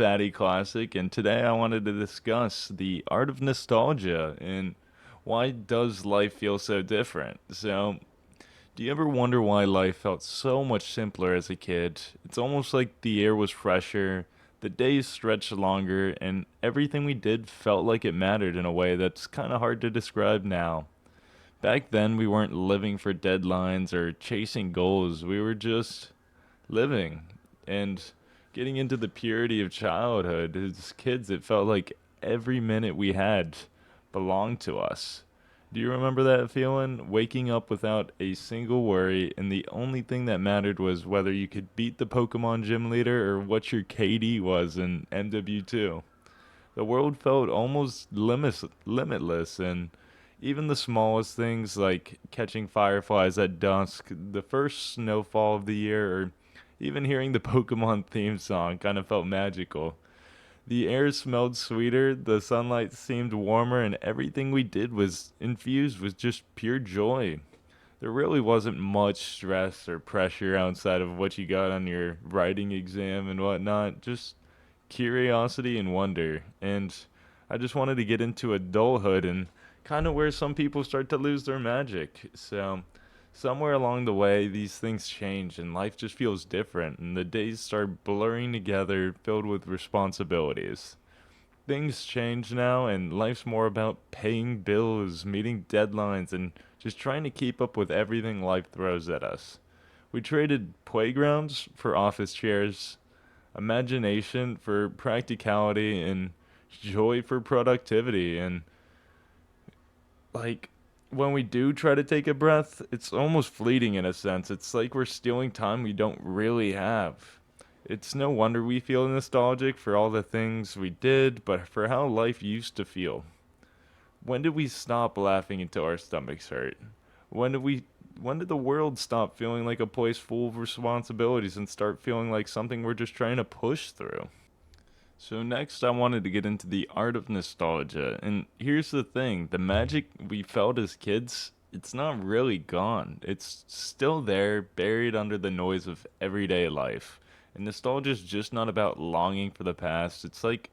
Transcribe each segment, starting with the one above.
Fatty Classic, and today I wanted to discuss the art of nostalgia and why does life feel so different? So, do you ever wonder why life felt so much simpler as a kid? It's almost like the air was fresher, the days stretched longer, and everything we did felt like it mattered in a way that's kind of hard to describe now. Back then, we weren't living for deadlines or chasing goals, we were just living and getting into the purity of childhood. As kids, it felt like every minute we had belonged to us. Do you remember that feeling? Waking up without a single worry, and the only thing that mattered was whether you could beat the Pokemon gym leader or what your KD was in MW2. The world felt almost limitless, and even the smallest things like catching fireflies at dusk, the first snowfall of the year, or even hearing the Pokemon theme song kind of felt magical. The air smelled sweeter, the sunlight seemed warmer, and everything we did was infused with just pure joy. There really wasn't much stress or pressure outside of what you got on your writing exam and whatnot, just curiosity and wonder. And I just wanted to get into adulthood and kind of where some people start to lose their magic. So, somewhere along the way, these things change and life just feels different, and the days start blurring together, filled with responsibilities. Things change now, and life's more about paying bills, meeting deadlines, and just trying to keep up with everything life throws at us. We traded playgrounds for office chairs, imagination for practicality, and joy for productivity. And like when we do try to take a breath, it's almost fleeting in a sense. It's like we're stealing time we don't really have. It's no wonder we feel nostalgic for all the things we did, but for how life used to feel. When did we stop laughing until our stomachs hurt? When did we when did the world stop feeling like a place full of responsibilities and start feeling like something we're just trying to push through? So next I wanted to get into the art of nostalgia. And here's the thing, the magic we felt as kids, it's not really gone. It's still there, buried under the noise of everyday life. And nostalgia is just not about longing for the past. It's like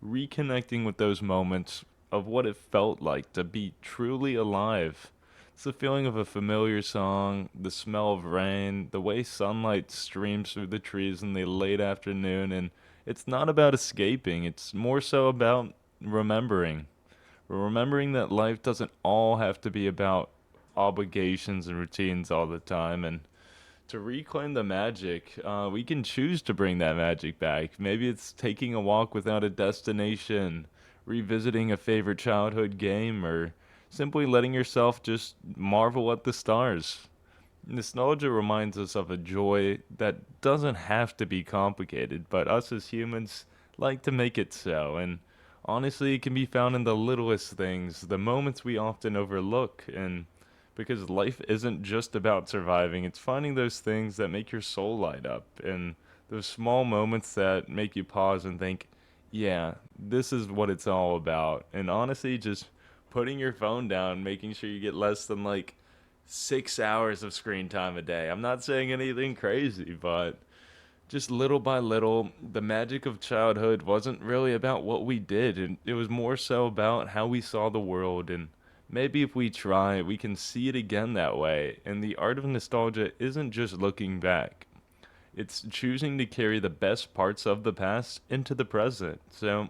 reconnecting with those moments of what it felt like to be truly alive. It's the feeling of a familiar song, the smell of rain, the way sunlight streams through the trees in the late afternoon, and it's not about escaping, it's more so about remembering. Remembering that life doesn't all have to be about obligations and routines all the time. And to reclaim the magic, we can choose to bring that magic back. Maybe it's taking a walk without a destination, revisiting a favorite childhood game, or simply letting yourself just marvel at the stars. Nostalgia reminds us of a joy that doesn't have to be complicated, but us as humans like to make it so. And honestly, it can be found in the littlest things, the moments we often overlook. And because life isn't just about surviving, it's finding those things that make your soul light up, and those small moments that make you pause and think, yeah, this is what it's all about. And honestly, just putting your phone down, making sure you get less than like 6 hours of screen time a day. I'm not saying anything crazy, but just little by little, the magic of childhood wasn't really about what we did, and it was more so about how we saw the world. And maybe if we try, we can see it again that way. And the art of nostalgia isn't just looking back, it's choosing to carry the best parts of the past into the present. So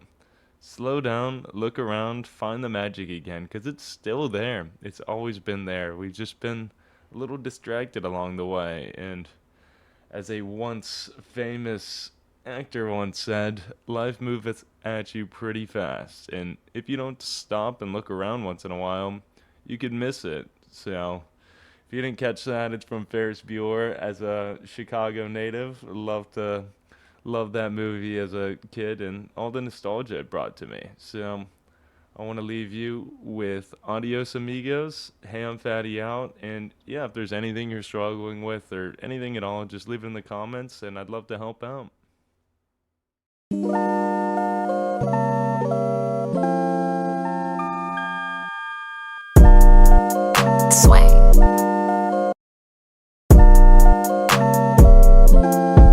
slow down, look around, find the magic again, because it's still there. It's always been there. We've just been a little distracted along the way. And as a once famous actor once said, life moveth at you pretty fast. And if you don't stop and look around once in a while, you could miss it. So, if you didn't catch that, it's from Ferris Bueller. As a Chicago native, love that movie as a kid and all the nostalgia it brought to me. So, I want to leave you with adios, amigos. Hey, I'm Fatty out. And yeah, if there's anything you're struggling with or anything at all, just leave it in the comments and I'd love to help out.